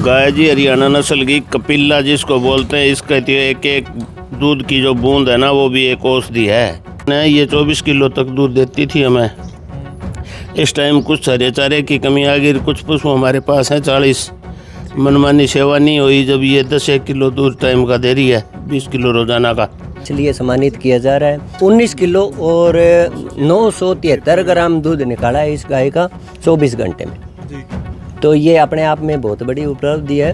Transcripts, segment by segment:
गाय जी हरियाणा नस्ल की कपिला जिसको बोलते हैं, इसका एक एक दूध की जो बूंद है ना वो भी एक औषधि है। ये 24 किलो तक दूध देती थी हमें। इस टाइम कुछ हरे चारे की कमी आ गई, कुछ पशु हमारे पास हैं 40। मनमानी सेवा नहीं हुई जब ये 10 किलो दूध टाइम का दे रही है, 20 किलो रोजाना का। इसलिए सम्मानित किया जा रहा है। 19 किलो और 973 ग्राम दूध निकाला है इस गाय का 24 घंटे में। तो ये अपने आप में बहुत बड़ी उपलब्धि है।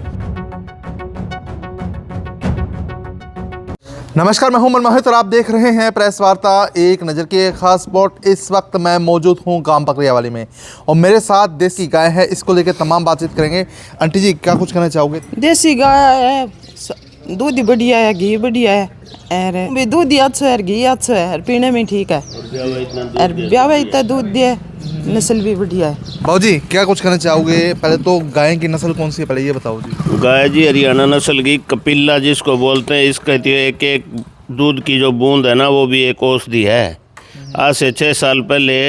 नमस्कार, मैं हूं मनमोहित और आप देख रहे हैं प्रेस वार्ता एक नज़र के खास स्पॉट। इस वक्त मैं मौजूद हूं गांव पकड़ियावाली में और मेरे साथ देसी गाय है, इसको लेकर तमाम बातचीत करेंगे। आंटी जी, क्या कुछ कहना चाहोगे? देसी गाय है, दूध बढ़िया है, घी बढ़िया है, और दूध ही अच्छा है, घी अच्छा है, और पीने में ठीक है, और ब्याह इतना दूध दिया, नस्ल भी बढ़िया है। बाबू जी, क्या कुछ कहना चाहोगे? पहले तो गाय की नस्ल कौन सी है, पहले ये बताओ जी। गाय जी हरियाणा नस्ल की कपिला जिसको बोलते हैं, इसका एक एक दूध की जो बूंद है ना वो भी एक औषधि है। आज से 6 साल पहले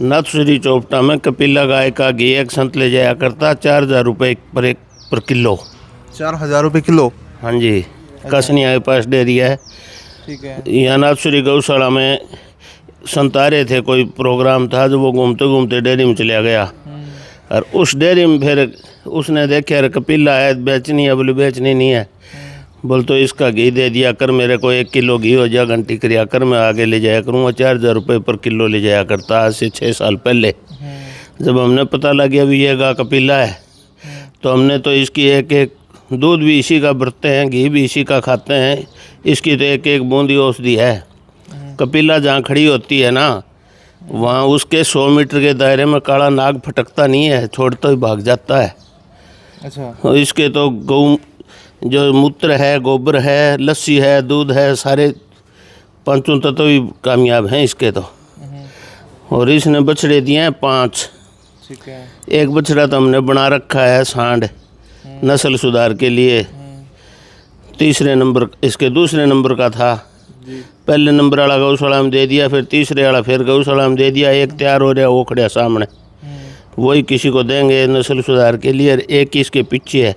नथश्री चौपटा में कपिला गाय का घी एक संत ले जाया करता 4000 रुपये पर किलो। 4000 रुपये किलो? हाँ जी, कसनिया के पास डेयरी है। ठीक है। यहाँ नाथश्री गौशाला में संत आ रहे थे, कोई प्रोग्राम था, जो वो घूमते घूमते डेयरी में चला गया। और उस डेयरी में फिर उसने देखा यार कपिला है, बेचनी है। बोले बेचनी नहीं है, बोल तो इसका घी दे दिया कर, मेरे को 1 किलो घी हो जा, घंटी करिया कर, मैं आगे ले जाया करूँगा। 4000 रुपये पर किलो ले जाया करता आज से 6 साल पहले। जब हमने पता लगा अभी ये गा कपिला है, तो हमने तो इसकी एक एक दूध भी इसी का बरतते हैं, घी भी इसी का खाते हैं। इसकी तो एक एक बूंदी औषधि है। कपिला जहाँ खड़ी होती है ना, वहाँ उसके 100 मीटर के दायरे में काला नाग फटकता नहीं है, छोड़ता ही भाग जाता है। अच्छा। और इसके तो गौ जो मूत्र है, गोबर है, लस्सी है, दूध है, सारे पांचों तत्व भी कामयाब हैं इसके तो। और इसने बछड़े दिए हैं 5। ठीक है। एक बछड़ा तो हमने बना रखा है सांड, नस्ल सुधार के लिए। तीसरे नंबर इसके दूसरे नंबर का था। पहले नंबर वाला गौशाला में दे दिया, फिर तीसरे वाला फिर गौशाला में दे दिया। एक तैयार हो रहा है, वो खड़ा सामने, वही किसी को देंगे नस्ल सुधार के लिए। एक इसके पीछे है,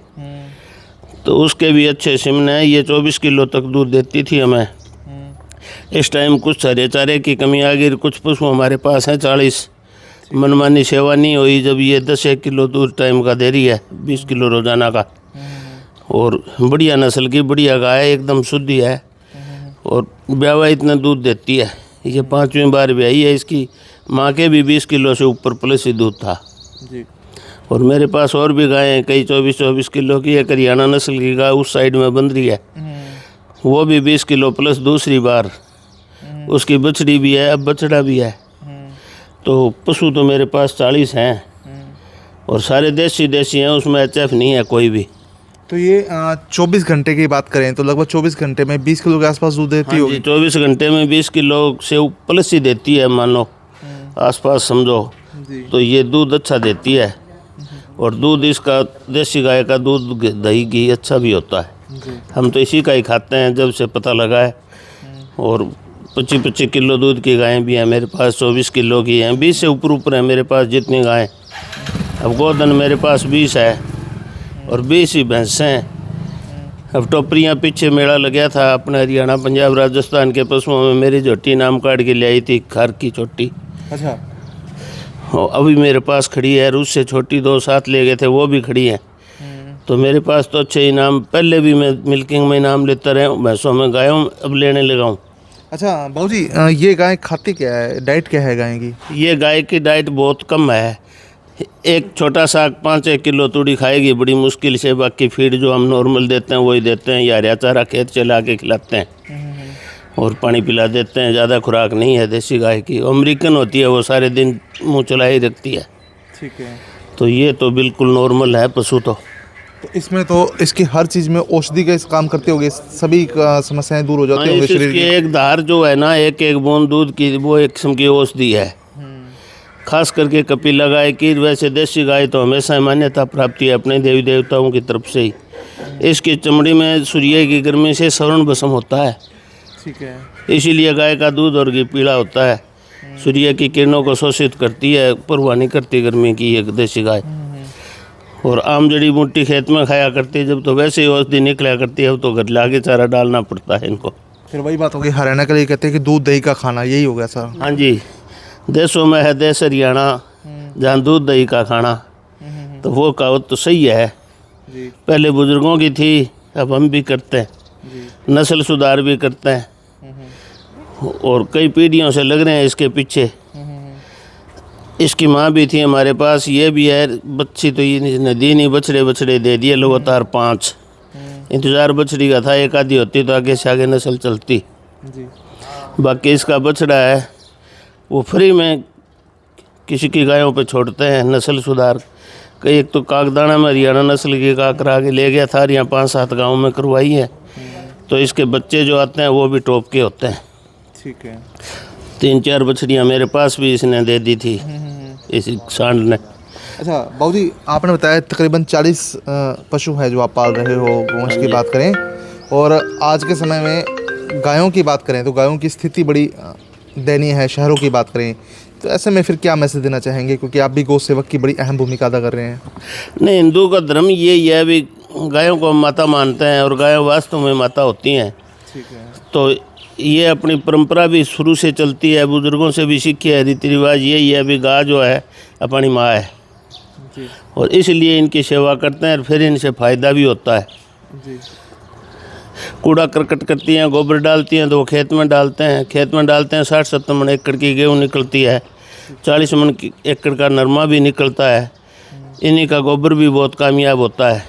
तो उसके भी अच्छे सिमने हैं। ये 24 किलो तक दूध देती थी हमें। इस टाइम कुछ हरे चारे की कमी आ गई, कुछ पशु हमारे पास हैं 40। मनमानी सेवा नहीं हुई जब ये 10 किलो दूध टाइम का दे रही है, 20 किलो रोजाना का। और बढ़िया नस्ल की बढ़िया गाय, एकदम शुद्धि है, और ब्यावा इतना दूध देती है। ये 5वीं बार ब्याई है। इसकी माँ के भी 20 किलो से ऊपर प्लस ही दूध था जी। और मेरे पास और भी गायें हैं, कई 24-24 किलो की। एक हरियाणा नस्ल की गाय उस साइड में बंध रही है, वो भी 20 किलो प्लस दूसरी बार। उसकी बछड़ी भी है, अब बछड़ा भी है। तो पशु तो मेरे पास 40 हैं और सारे देसी हैं, उसमें HF नहीं है कोई भी। तो ये 24 घंटे की बात करें तो लगभग 24 घंटे में 20 किलो के आसपास दूध देती होगी। 24 घंटे में 20 किलो से प्लस ही देती है, मान लो आसपास समझो। तो ये दूध अच्छा देती है, और दूध इसका देसी गाय का दूध, दही घी अच्छा भी होता है। हम तो इसी का ही खाते हैं जब से पता लगा है। और 25-25 किलो दूध की गायें भी हैं मेरे पास, 24 किलो की हैं, 20 से ऊपर है मेरे पास जितनी गायें। अब गोधन मेरे पास 20 है और 20 ही भैंसें हैं। अब टोपरियाँ पीछे मेला लगा था अपने हरियाणा, पंजाब, राजस्थान के पशुओं में मेरी झोटी नाम काट के ले आई थी, खार की छोटी। अच्छा। अभी मेरे पास खड़ी है, उससे छोटी 2 साथ ले गए थे, वो भी खड़ी हैं। तो मेरे पास तो अच्छे इनाम, पहले भी मैं मिल्किंग में इनाम लेता रहा हूँ, भैंसों में गायों अब लेने लगा हूँ। अच्छा बाबू जी, ये गाय खाती क्या है, डाइट क्या है गाय की? ये गाय की डाइट बहुत कम है। एक छोटा सा 5-1 किलो तूड़ी खाएगी बड़ी मुश्किल से, बाकी फीड जो हम नॉर्मल देते हैं वही देते हैं, या हरा चारा खेत चला के खिलाते हैं और पानी पिला देते हैं। ज़्यादा खुराक नहीं है देसी गाय की। अमेरिकन होती है, वो सारे दिन मुँह चला ही रखती है। ठीक है। तो ये तो बिल्कुल नॉर्मल है पशु तो। इसमें तो इसकी हर चीज़ में औषधि का काम करते होंगे, सभी समस्याएं दूर हो जाती होंगी शरीर की। एक धार जो है ना, एक एक बूंद दूध की, वो एक किस्म की औषधि है। खास करके कपिला गाय की। वैसे देसी गाय तो हमेशा मान्यता प्राप्ति है अपने देवी देवताओं की तरफ से ही। इसकी चमड़ी में सूर्य की गर्मी से स्वर्ण भस्म होता है। ठीक है। इसीलिए गाय का दूध और घी पीला होता है। सूर्य की किरणों को शोषित करती है, परवाह नहीं करती गर्मी की एक देसी गाय। और आम जड़ी बूटी खेत में खाया करती है, जब तो वैसे ही औषधि निकला करती है, अब तो घर लाके चारा डालना पड़ता है इनको। फिर वही बात होगी, हरियाणा के लिए कहते हैं कि दूध दही का खाना, यही हो गया सर। हाँ जी, देशों में है देश हरियाणा, जहाँ दूध दही का खाना, तो वो कहावत तो सही है। जी पहले बुजुर्गों की थी, अब हम भी करते हैं, नस्ल सुधार भी करते हैं, और कई पीढ़ियों से लग रहे हैं इसके पीछे। इसकी माँ भी थी हमारे पास, ये भी है बच्ची, तो ये नदी नहीं, बछड़े दे दिए लगातार 5। इंतज़ार बछड़ी का था, एक आधी होती तो आगे से आगे नस्ल चलती। जी बाकी इसका बछड़ा है वो फ्री में किसी की गायों पे छोड़ते हैं, नस्ल सुधार। कई एक तो कागदाना में हरियाणा नस्ल की का करा के ले गया था, यहाँ 5-7 गाँव में करवाई है, तो इसके बच्चे जो आते हैं वो भी टॉप के होते हैं। ठीक है। 3-4 बछड़ियाँ मेरे पास भी इसने दे दी थी, इसी सांड ने। अच्छा बाबू जी, आपने बताया तकरीबन 40 पशु है जो आप पाल रहे हो, गोवंश की बात करें, और आज के समय में गायों की बात करें तो गायों की स्थिति बड़ी दयनीय है। शहरों की बात करें तो ऐसे में फिर क्या मैसेज देना चाहेंगे, क्योंकि आप भी गौ सेवक की बड़ी अहम भूमिका अदा कर रहे हैं। नहीं, हिंदू का धर्म यही है, भी गायों को हम माता मानते हैं, और गायों वास्तव में माता होती हैं। ठीक है। तो ये अपनी परंपरा भी शुरू से चलती है, बुजुर्गों से भी सीखी है, रीति रिवाज यही है, भी गाय जो है अपनी माँ है, जी और इसलिए इनकी सेवा करते हैं, और फिर इनसे फ़ायदा भी होता है। जी कूड़ा करकट करती हैं, गोबर डालती हैं, तो वो खेत में डालते हैं। खेत में डालते हैं 60-70 मन एकड़ की गेहूँ निकलती है, 40 मन की एकड़ का नरमा भी निकलता है। इन्हीं का गोबर भी बहुत कामयाब होता है।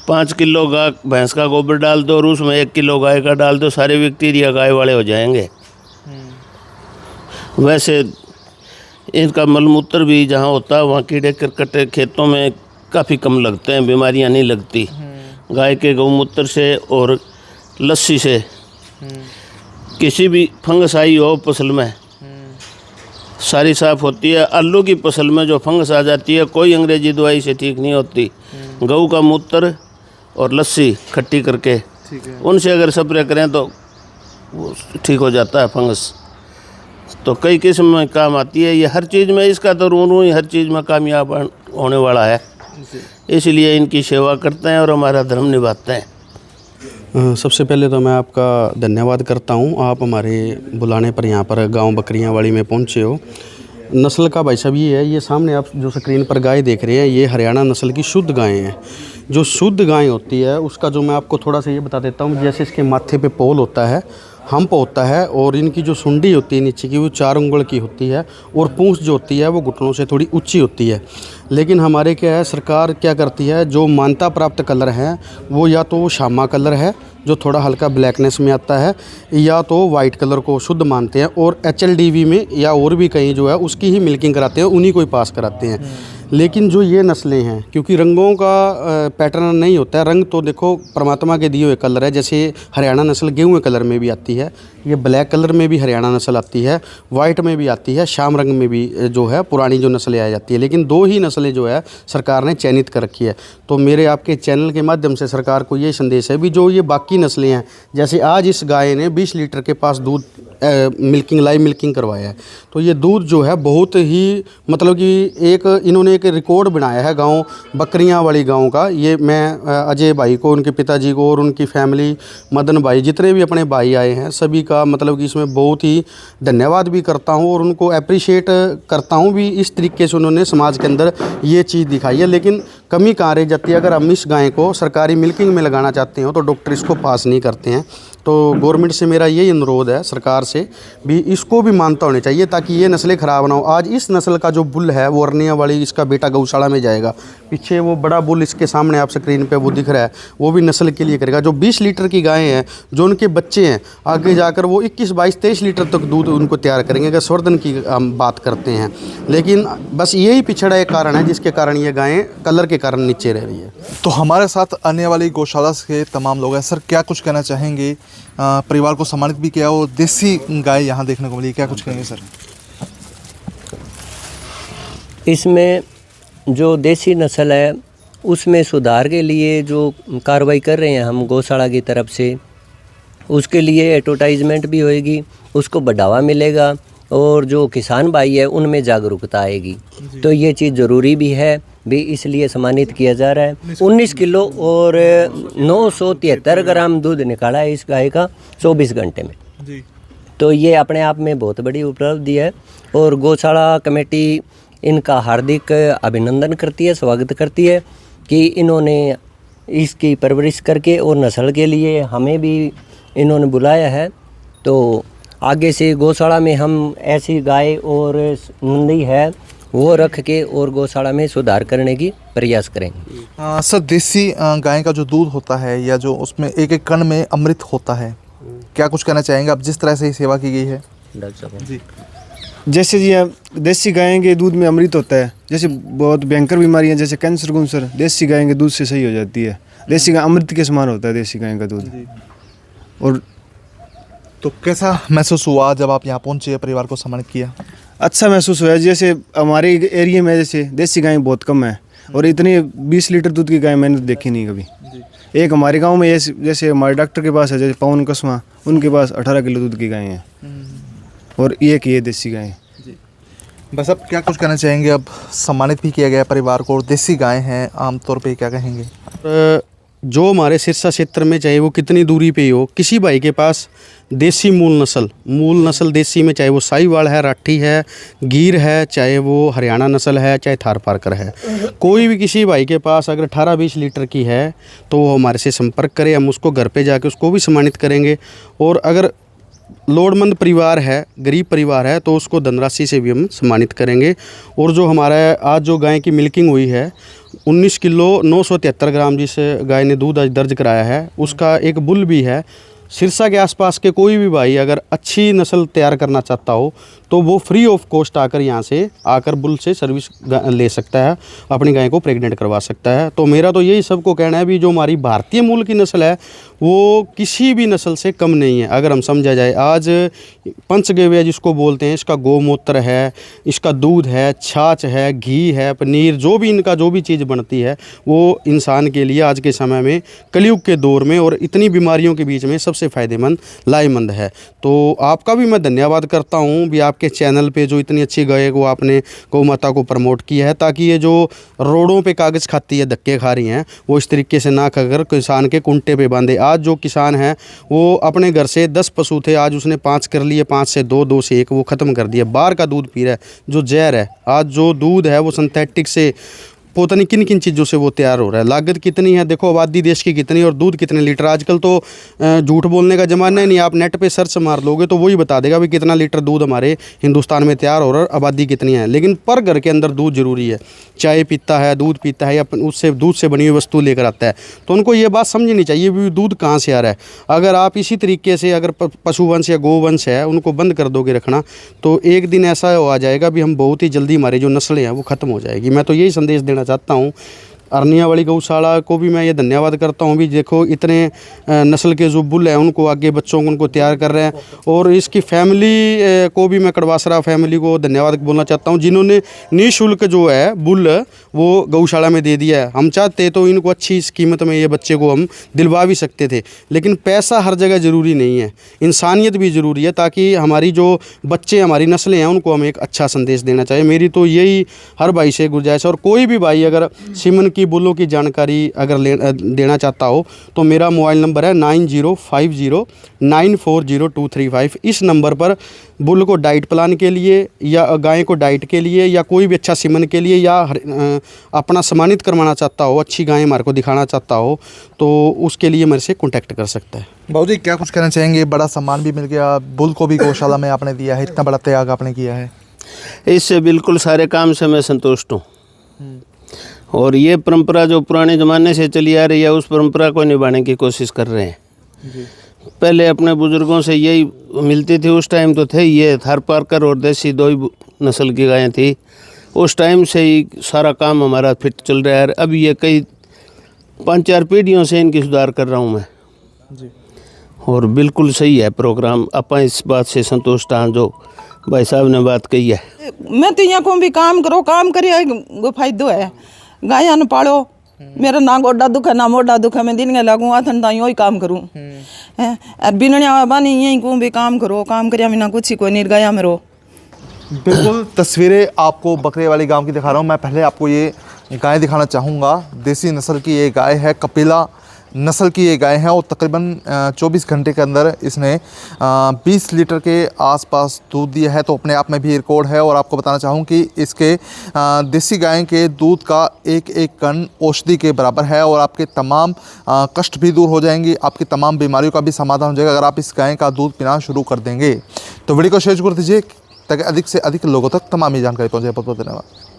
5 किलो भैंस का गोबर डाल दो और उसमें 1 किलो गाय का डाल दो, सारे बैक्टीरिया गाय वाले हो जाएंगे। वैसे इनका मलमूत्र भी जहाँ होता है वहाँ कीड़े करकट खेतों में काफ़ी कम लगते हैं, बीमारियाँ नहीं लगती। गाय के गौमूत्र से और लस्सी से किसी भी फंगस आई हो फसल में सारी साफ़ होती है। आलू की फसल में जो फंगस आ जाती है कोई अंग्रेजी दवाई से ठीक नहीं होती। गऊ का मूत्र और लस्सी खट्टी करके ठीक है। उनसे अगर स्प्रे करें तो वो ठीक हो जाता है फंगस। तो कई किस्म में काम आती है ये, हर चीज़ में इसका तो रू ही हर चीज़ में कामयाब होने वाला है, इसलिए इनकी सेवा करते हैं और हमारा धर्म निभाते हैं। सबसे पहले तो मैं आपका धन्यवाद करता हूं, आप हमारे बुलाने पर यहाँ पर गांव बकरियां वाली में पहुंचे हो। नस्ल का भाई साहब ये है, ये सामने आप जो स्क्रीन पर गाय देख रहे हैं ये हरियाणा नस्ल की शुद्ध गायें हैं। जो शुद्ध गाय होती है उसका जो मैं आपको थोड़ा सा ये बता देता हूँ, जैसे इसके माथे पे पोल होता है, हम्प होता है, और इनकी जो सुंडी होती है नीचे की वो 4 उंगल की होती है, और पूंछ जो होती है वो घुटनों से थोड़ी ऊंची होती है। लेकिन हमारे क्या है, सरकार क्या करती है, जो मान्यता प्राप्त कलर है वो या तो शामा कलर है जो थोड़ा हल्का ब्लैकनेस में आता है, या तो वाइट कलर को शुद्ध मानते हैं, और HLDV में या और भी कहीं जो है उसकी ही मिल्किंग कराते हैं, उन्हीं को ही पास कराते हैं। लेकिन जो ये नस्लें हैं, क्योंकि रंगों का पैटर्न नहीं होता है, रंग तो देखो परमात्मा के दिए हुए कलर है। जैसे हरियाणा नस्ल गेहूँ कलर में भी आती है, ये ब्लैक कलर में भी हरियाणा नस्ल आती है, वाइट में भी आती है, शाम रंग में भी जो है पुरानी जो नस्लें आ जाती है। लेकिन 2 ही नस्लें जो है सरकार ने चयनित कर रखी है। तो मेरे आपके चैनल के माध्यम से सरकार को ये संदेश है भी जो ये बाकी नस्लें हैं, जैसे आज इस गाय ने 20 लीटर के पास दूध मिल्किंग लाइव मिल्किंग करवाया है, तो ये दूध जो है बहुत ही मतलब कि एक इन्होंने एक रिकॉर्ड बनाया है गांव बकरियां वाली गांव का। ये मैं अजय भाई को, उनके पिताजी को और उनकी फैमिली, मदन भाई, जितने भी अपने भाई आए हैं सभी का मतलब कि इसमें बहुत ही धन्यवाद भी करता हूं, और उनको अप्रिशिएट करता हूं भी इस तरीके से उन्होंने समाज के अंदर ये चीज़ दिखाई है। लेकिन कमी कहाँ रह जाती है, अगर हम इस गाय को सरकारी मिल्किंग में लगाना चाहते हो तो डॉक्टर इसको पास नहीं करते हैं। तो गवर्नमेंट से मेरा यही अनुरोध है, सरकार से भी इसको भी मानता होनी चाहिए ताकि ये नस्लें ख़राब ना हो। आज इस नस्ल का जो बुल है वो अरनिया वाली, इसका बेटा गौशाला में जाएगा, पीछे वो बड़ा बुल इसके सामने आप स्क्रीन पे वो दिख रहा है, वो भी नस्ल के लिए करेगा। जो 20 लीटर की गायें हैं, जो उनके बच्चे हैं, आगे जाकर वो 21, 22, 23 लीटर तक दूध उनको तैयार करेंगे अगर संवर्धन की हम बात करते हैं। लेकिन बस यही पिछड़ा एक कारण है जिसके कारण ये गायें कलर के कारण नीचे रह रही है। तो हमारे साथ आने वाली गौशाला के तमाम लोग हैं। सर क्या कुछ कहना चाहेंगे, परिवार को सम्मानित भी किया और देसी गाय यहाँ देखने को मिली, क्या कुछ कहेंगे सर? इसमें जो देसी नस्ल है उसमें सुधार के लिए जो कार्रवाई कर रहे हैं हम गौशाला की तरफ से, उसके लिए एडवर्टाइजमेंट भी होएगी, उसको बढ़ावा मिलेगा और जो किसान भाई है उनमें जागरूकता आएगी। तो ये चीज़ ज़रूरी भी है भी इसलिए सम्मानित किया जा रहा है। 19 किलो और 973 ग्राम दूध निकाला है इस गाय का 24 घंटे में जी। तो ये अपने आप में बहुत बड़ी उपलब्धि है और गौशाला कमेटी इनका हार्दिक अभिनंदन करती है, स्वागत करती है कि इन्होंने इसकी परवरिश करके और नस्ल के लिए हमें भी इन्होंने बुलाया है। तो आगे से गौशाला में हम ऐसी गाय और नंदी है वो रख के और गौशाला में सुधार करने की प्रयास करेंगे। सर, देसी गाय का जो दूध होता है या जो उसमें एक एक कण में अमृत होता है, क्या कुछ कहना चाहेंगे आप जिस तरह से ही सेवा की गई है? जी। जैसे जी देसी गाय के दूध में अमृत होता है, जैसे बहुत भयंकर बीमारियां जैसे कैंसर कुंसर देसी गाय के दूध से सही हो जाती है। देसी गाय अमृत के समान होता है देसी गाय का दूध। और तो कैसा महसूस हुआ जब आप यहाँ पहुँचे, परिवार को सम्मानित किया? अच्छा महसूस हुआ। जैसे हमारे एरिया में जैसे देसी गाय बहुत कम है और इतनी 20 लीटर दूध की गाय मैंने देखी नहीं कभी। एक हमारे गांव में जैसे हमारे डॉक्टर के पास है, जैसे पवन कस्मा, उनके पास 18 किलो दूध की गाय हैं और एक ये देसी गाय है। बस अब क्या कुछ कहना चाहेंगे? अब सम्मानित भी किया गया परिवार को और देसी गाय हैं, आमतौर पे क्या कहेंगे? जो हमारे सिरसा क्षेत्र में चाहे वो कितनी दूरी पे ही हो, किसी भाई के पास देसी मूल नस्ल देसी में चाहे वो साहिवाल है, राठी है, गीर है, चाहे वो हरियाणा नस्ल है, चाहे थार पारकर है, कोई भी किसी भाई के पास अगर 18-20 लीटर की है तो वो हमारे से संपर्क करे। हम उसको घर पे जाके उसको भी सम्मानित करेंगे। और अगर लोड़मंद परिवार है, गरीब परिवार है, तो उसको धनराशि से भी हम सम्मानित करेंगे। और जो हमारा आज जो गाय की मिल्किंग हुई है 19 किलो 973 ग्राम जिस गाय ने दूध आज दर्ज कराया है, उसका एक बुल भी है। सिरसा के आसपास के कोई भी भाई अगर अच्छी नस्ल तैयार करना चाहता हो तो वो फ्री ऑफ कॉस्ट आकर यहाँ से आकर बुल से सर्विस ले सकता है, अपनी गाय को प्रेग्नेंट करवा सकता है। तो मेरा तो यही सबको कहना है भी जो हमारी भारतीय मूल की नस्ल है वो किसी भी नस्ल से कम नहीं है। अगर हम समझा जाए, आज पंचगव्य जिसको बोलते हैं, इसका गोमूत्र है, इसका दूध है, छाछ है, घी है, पनीर, जो भी इनका जो भी चीज़ बनती है वो इंसान के लिए आज के समय में, कलयुग के दौर में और इतनी बीमारियों के बीच में सबसे फ़ायदेमंद लाहेमंद है। तो आपका भी मैं धन्यवाद करता हूँ भी आपके चैनल पे जो इतनी अच्छी गाय को आपने गौ माता को प्रमोट किया है, ताकि ये जो रोडों पे कागज़ खाती है, धक्के खा रही हैं, वो इस तरीके से ना खाकर किसान के कुंटे पे बांधे। आज जो किसान है वो अपने घर से 10 पशु थे, आज उसने 5 कर लिए, 5 से 2, 2 से 1 वो ख़त्म कर दिया। बाहर का दूध पी रहा है जो जहर है। आज जो दूध है वो सिंथेटिक से पता नहीं किन किन चीज़ों से वो तैयार हो रहा है। लागत कितनी है देखो, आबादी देश की कितनी और दूध कितने लीटर। आजकल तो झूठ बोलने का ज़माना ही नहीं, आप नेट पे सर्च मार लोगे तो वही बता देगा भी कितना लीटर दूध हमारे हिंदुस्तान में तैयार हो रहा है, आबादी कितनी है। लेकिन पर घर के अंदर दूध ज़रूरी है। चाय पीता है, दूध पीता है या उससे दूध से बनी हुई वस्तु लेकर आता है, तो उनको ये बात समझनी चाहिए भी दूध कहाँ से आ रहा है। अगर आप इसी तरीके से अगर पशुवंश या गोवंश है उनको बंद कर दोगे रखना, तो एक दिन ऐसा आ जाएगा भी हम बहुत ही जल्दी हमारी जो नस्लें हैं वो ख़त्म हो जाएगी। मैं तो यही संदेश देना चाहता हूँ। अरनिया वाली गौशाला को भी मैं ये धन्यवाद करता हूँ भी देखो इतने नस्ल के जो बुल हैं उनको आगे बच्चों को उनको तैयार कर रहे हैं। और इसकी फैमिली को भी मैं कड़वासरा फैमिली को धन्यवाद बोलना चाहता हूँ जिन्होंने निःशुल्क जो है बुल वो गौशाला में दे दिया है। हम चाहते तो इनको अच्छी इस कीमत में ये बच्चे को हम दिलवा भी सकते थे, लेकिन पैसा हर जगह ज़रूरी नहीं है, इंसानियत भी ज़रूरी है, ताकि हमारी जो बच्चे हमारी नस्लें हैं उनको हम एक अच्छा संदेश देना चाहिए। मेरी तो यही हर भाई से गुजारिश है। और कोई भी भाई अगर सीमन की बुलों की जानकारी अगर देना चाहता हो तो मेरा मोबाइल नंबर है 9050940235। इस नंबर पर बुल को डाइट प्लान के लिए या गाय को डाइट के लिए या कोई भी अच्छा सीमन के लिए या अपना सम्मानित करवाना चाहता हो, अच्छी गाय हमारे को दिखाना चाहता हो, तो उसके लिए मेरे से कॉन्टैक्ट कर सकता है। बाबू जी क्या कुछ कहना चाहेंगे? बड़ा सम्मान भी मिल गया, बुल को भी गौशाला में आपने दिया है, इतना बड़ा त्याग आपने किया है। इससे बिल्कुल सारे काम से मैं संतुष्ट हूँ। और ये परंपरा जो पुराने ज़माने से चली आ रही है उस परंपरा को निभाने की कोशिश कर रहे हैं। पहले अपने बुज़ुर्गों से यही मिलती थी, उस टाइम तो थे ये थार पारकर और देसी 2 ही नस्ल की गायें थी। उस टाइम से ही सारा काम हमारा फिट चल रहा है। अब ये कई 5-4 पीढ़ियों से इनकी सुधार कर रहा हूँ मैं जी। और बिल्कुल सही है प्रोग्राम। आप इस बात से संतुष्ट हैं जो भाई साहब ने बात कही है। मैं तो यहाँ को भी काम करो, काम करिए वो फायदो है। गाय न पालो, मेरा ना गोडा दुख है ना मोडा दुख है, मैं दिन में लगूँ आथन दाई वही काम करूँ है। बिनने बानी यहीं को भी काम करो, काम करिया बिना कुछ ही कोई निर्गाया में रो। बिल्कुल तस्वीरें आपको बकरे वाली गांव की दिखा रहा हूँ मैं। पहले आपको ये गाय दिखाना चाहूँगा। देसी नस्ल की ये गाय है, कपिला नस्ल की ये गाय है और तकरीबन 24 घंटे के अंदर इसने 20 लीटर के आसपास दूध दिया है, तो अपने आप में भी रिकॉर्ड है। और आपको बताना चाहूँ कि इसके देसी गाय के दूध का एक एक कण औषधि के बराबर है और आपके तमाम कष्ट भी दूर हो जाएंगी, आपकी तमाम बीमारियों का भी समाधान हो जाएगा अगर आप इस गाय का दूध पीना शुरू कर देंगे। तो वीडियो को शेयर कर दीजिए ताकि अधिक से अधिक लोगों तक तमाम ये जानकारी पहुँचे। बहुत बहुत धन्यवाद।